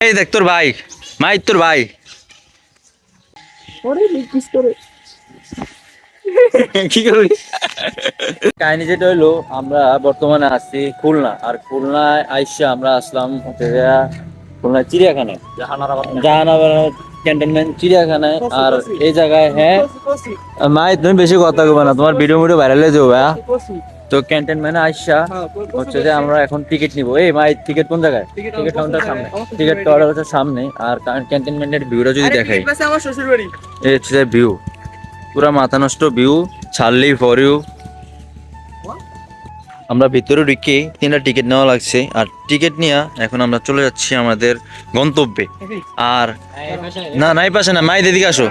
এই দেখ তোর ভাই মাই তোর ভাই কি করবি কাহিনী যেটা হইলো আমরা বর্তমানে আছি খুলনা আর খুলনায় আইসা আমরা আসলাম হচ্ছে খুলনা চিড়িয়াখানায় জাহানাবাদ ক্যান্টনমেন্ট চিড়িয়াখানায় আর এই জায়গায় হ্যাঁ মাই তুমি বেশি কথা কবে না তোমার ভিডিও ভাইরাল হয়ে যাবে তো ক্যান্টনমেন্টে আইসা হচ্ছে যে আমরা এখন টিকিট নিবো এই মাই টিকিট কোন জায়গায় টিকিট কাউন্টার সামনে টিকিট কাউন্টার হচ্ছে সামনে আর ক্যান্টনমেন্টের ভিউটা যদি দেখাই এই হচ্ছে ভিউ পুরা মাথা নষ্ট ভিউ ছাড়লি ফর ইউ আমরা ভিতরে ঢুকে 3টা টিকিট নেওয়া লাগছে আর টিকিট নিয়ে এখন আমরা চলে যাচ্ছি আমাদের গন্তব্যে আর না নাই পাশে না মাই দিদিকে আসো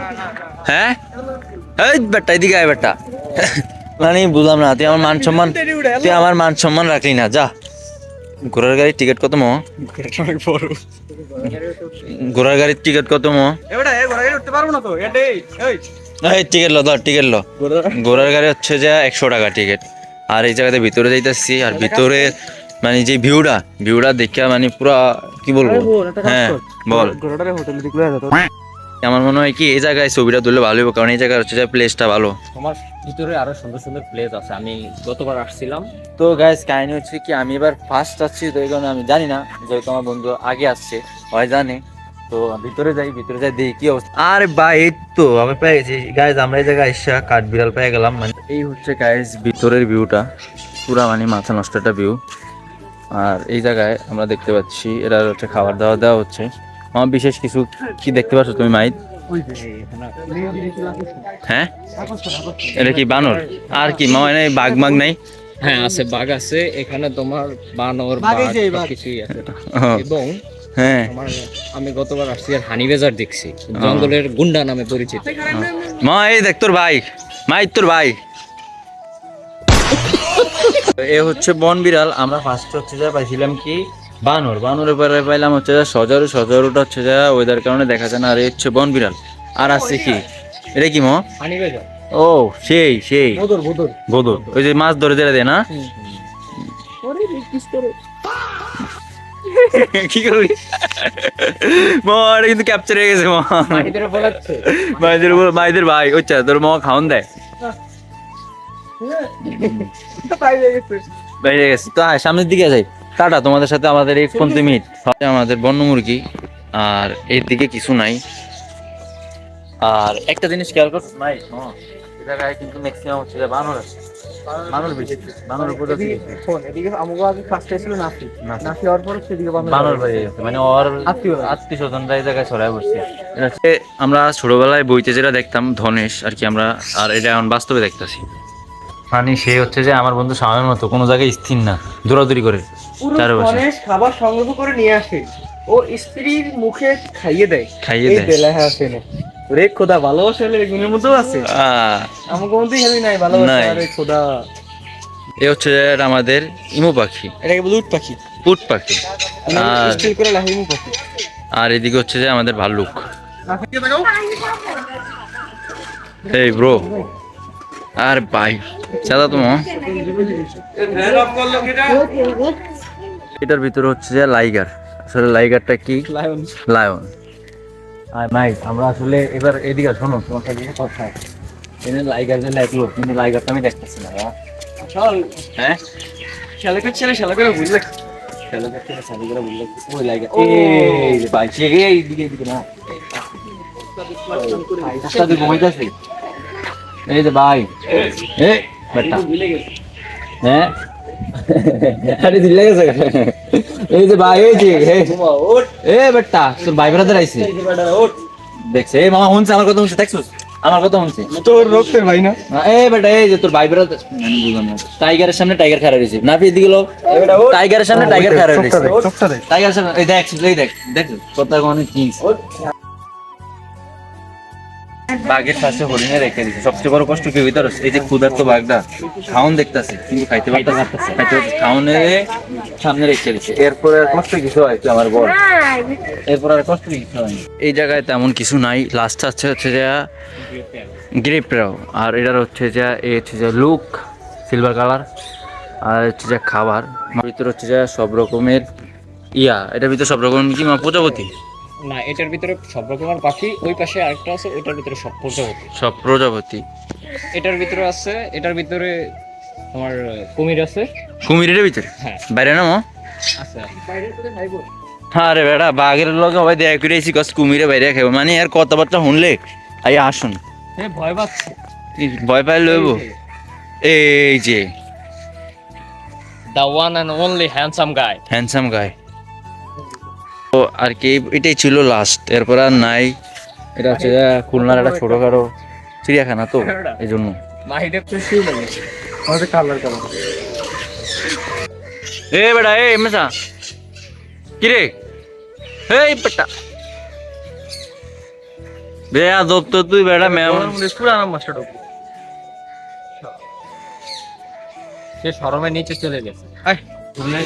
হ্যাঁ এই বেটা এদিকে আয় বেটা মানে বুঝলাম না তুই আমার মান সম্মান রাখলি না যা ঘোড়ার গাড়ির টিকিট কত মো ঘোড়ার গাড়ির টিকিট কত মো এই টিকিট লো ধর টিকিট লো ঘোড়ার গাড়ি হচ্ছে যে 100 টাকা টিকিট আর এই জায়গাতে ভিতরে যাইতেছি আর ভিতরে মানে যে ভিউটা দেখা মানে পুরা কি বলবো হ্যাঁ বল আমার মনে হয় কি এই জায়গায় ছবিটা তুললে ভালো হবে কারণ এই জায়গায় হচ্ছে যে প্লেসটা ভালো তোমার ভিতরে আরো সুন্দর সুন্দর প্লেস আছে আমি গতবার আসছিলাম তো গাইস কাহিনী হচ্ছে কি আমি এবার ফার্স্ট আসছি তো এই কারণে আমি জানি না যেহেতু আমার বন্ধু আগে আসছে হয় জানে তো ভিতরে যাই দেখি কি অবস্থা আরে ভাই এই তো আমি পেয়ে গেছি গাইস আমরা এই জায়গায় এসে কাঠবিড়াল পেয়ে গেলাম মানে এই হচ্ছে গাইস ভিতরের ভিউটা পুরা মানে মাথা নষ্ট একটা ভিউ আর এই জায়গায় আমরা দেখতে পাচ্ছি এরা হচ্ছে খাবার দাওয়া দেওয়া হচ্ছে আমার বিশেষ কিছু কি দেখতে পাচ্ছ তুমি মাইক হ্যাঁ এটা কি বানর আর কি মানে বাঘ মাগ নাই হ্যাঁ আছে বাঘ আছে এখানে তোমার বানর কিছুই আছে এবং হ্যাঁ আমি গতবার আসছি আর হানি বেজার দেখছি জঙ্গলের গুন্ডা নামে পরিচিত মা এই দেখ তোর ভাই মাই তোর ভাই এ হচ্ছে বন বিড়াল আমরা ফার্স্ট হচ্ছে যা পাইছিলাম কি বানরের পরে পাইলাম হচ্ছে যা সজারুটা হচ্ছে যা ওয়েদার কারণে দেখা যায় না আর এই হচ্ছে বন বিড়াল আর আছে কি এটা কি মো হানি বেজার ও সেই বদর ওই যে মাছ ধরে দেয় না কি করবি মার কিন্তু ক্যাপচার হয়ে গেছে মাইদের ভাই ওচ্ছা তোর মা খাওন দেয় বাইরে গেছে তো সামনের দিকে যাই টাটা তোমাদের সাথে আমাদের এই 15 মিনিট আমাদের বন্য মুরগি আর এর দিকে কিছু নাই আর একটা জিনিস খেয়াল করছো ভাই এই জায়গায় কিন্তু ম্যাক্সিমাম হচ্ছে বানর আছে বানর বেশি বানর উপর এদিকে আমগো আগে ফার্স্ট ছিল নাফি হওয়ার পর সেদিকে বানর হয়ে গেছে মানে ওর আত্মীয় স্বজনরা এই জায়গায় ছড়ায় বসছে এটা হচ্ছে আমরা ছোটবেলায় বইতে যেটা দেখতাম ধনেশ আর কি আমরা আর এটা এখন বাস্তবে দেখতেছি মানে সে হচ্ছে যে আমার বন্ধু স্বামীর মতো কোনো জায়গায় স্থির না দৌড়াদৌড়ি করে ধনেশ খাবার সংগ্রহ করে নিয়ে আসে ও স্ত্রীর মুখে খাইয়ে দেয় বেলা আসে না রে খোদা ভালোবাসা হলে গুণের মধ্যেও আছে আমাকে মধ্যেই হেবি নাই ভালোবাসা রে খোদা এ হচ্ছে আমাদের ইমু পাখি এটাকে বলে উট পাখি আর স্টিল করে লাহি ইমু পাখি আর এদিকে হচ্ছে যে আমাদের ভাল্লুক এই ব্রো আর ভাই চাঁদা তোমার এটার ভিতরে হচ্ছে যে লাইগার আসলে লাইগারটা কি লায়ন আর নাই আমরা আসলে এবার এদিকে শোনো তোমার সাথে কথা এনে লাইগার যে লাগলো কিন্তু লাইগারটা আমি দেখতেছি না হ্যাঁ শালা করে বুঝলে ওই লাইগার এই যে ভাই এইদিকে না সাথে ঘুমাইতেছে এই যে ভাই বেটা হ্যাঁ আরে দিলে গেছে এই যে ভাই এই যে বেটা তোর ভাই ব্রাদার আইছে দেখছে এই মামা শুনছে আমার কথা শুনছে দেখছিস আমার কথা শুনছে তোর রক্তের ভাই না বেটা এই যে তোর ভাই ব্রাদার টাইগারের সামনে টাইগার খাড়া রয়েছে না এদিকে গেল টাইগারের সামনে টাইগার খাড়া রয়েছে টাইগারের সামনে এই দেখ কথা কোন কিংস বাঘের পাশে হরিণে রেখে দিচ্ছে সবচেয়ে বড় কষ্ট কি ভিতর এই যে ক্ষুধার্ত বাঘটা খাওন দেখতেছে কিন্তু খাইতে পারতেছে খাওনে সামনে রেখে দিচ্ছে এরপর আর কষ্ট কিছু হয় আমার বল এরপর আর কষ্ট কিছু হয় এই জায়গায় তেমন কিছু নাই লাস্ট হচ্ছে যে গ্রেপরাও আর এটার হচ্ছে যে এই হচ্ছে যে লুক সিলভার কালার আর হচ্ছে যে খাবার ভিতর হচ্ছে যে সব রকমের এটার ভিতরে সব রকম কি প্রজাপতি? না, এটার ভিতরে সব রকমের পাখি, ওই পাশে আরেকটা আছে, ওইটার ভিতরে সব প্রজাপতি। সব প্রজাপতি। এটার ভিতরে আছে, এটার ভিতরে তোমার কুমির আছে। কুমিরের ভিতরে? হ্যাঁ। বাইরে নামো। আচ্ছা, আরে বেটা, বাঘের লগে সবাই দেখা করে এসি কস কুমিরে বাইরে খাবো, মানে আর কথাবার্তা শুনলে আই আসুন ভয় পাচ্ছে। ভয় পাই লইব। এই যে the one and only handsome guy. Handsome গাই। তো আর কি এটাই ছিল লাস্ট, এরপর আর নাই। এটা হচ্ছে খুলনার একটা ছোটখাটো চিড়িয়াখানা, তো এই জন্য। এ বেটা, এ মেসা কিরে, এই বেটা বেয়াদব তো তুই বেটা, সে শরমের নিচে চলে গেছে।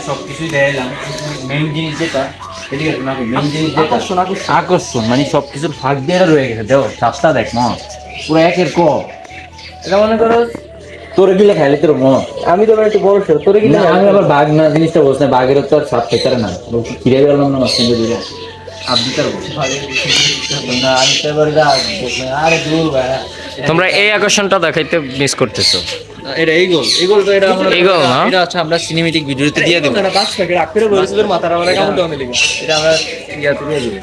সবকিছু দেখাইলাম, মেইন জিনিস যেটা আকর্ষণ, মানে সবকিছুর ফাঁক দিয়ে রয়ে গেছে। দেখো সাপটা দেখ, পুরো একের ক। এটা মনে করো তোরে গিলে খাইলে তোর মন। আমি তো একটু বড় সর, তোরে কি আমি আবার বাঘ না জিনিসটা বলছি না, বাঘের তো আর সাপ খেতে না, কিরে গেলাম না মাছ কিনতে দিলে তোমরা এই আকর্ষণটা দেখাইতে মিস করতেছো। এটা এইগোল, এইগোল তো এটা আমরা Eagle না? এটা হচ্ছে আমরা সিনেমেটিক ভিডিওতে দিয়ে দেব। না বাস থেকে রাখতে বলেছিল মাথার আমরা কেমন দমে লিখে এটা আমরা ইয়াতে দিয়ে দেব।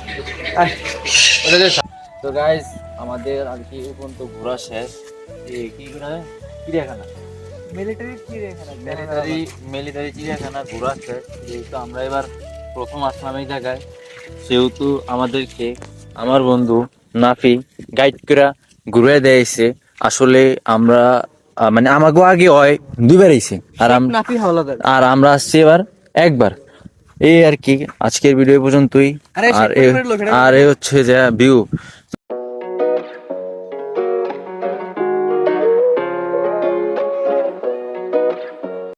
তো গাইস, আমাদের আর কি এখন তো ঘোরা শেষ। কি ঘোরা? চিড়িয়াখানা, মিলিটারি চিড়িয়াখানা মিলিটারি চিড়িয়াখানা ঘোরা শেষ। যেহেতু আমরা এবার প্রথম আসলাম এই জায়গায়, সেহেতু আমাদেরকে আমার বন্ধু নাফি গাইড করে ঘুরে দিয়েছে। আসলে আমরা মানে আমাকেও আগে হয় দুইবার আইছে, নাফি হাওলাদার। আর আমরা আসছি এবার একবার। এই আর কি আজকের ভিডিও পর্যন্তই। আরে আর শেখ পরিবারের লোকেরা আর এ হচ্ছে যে ভিউ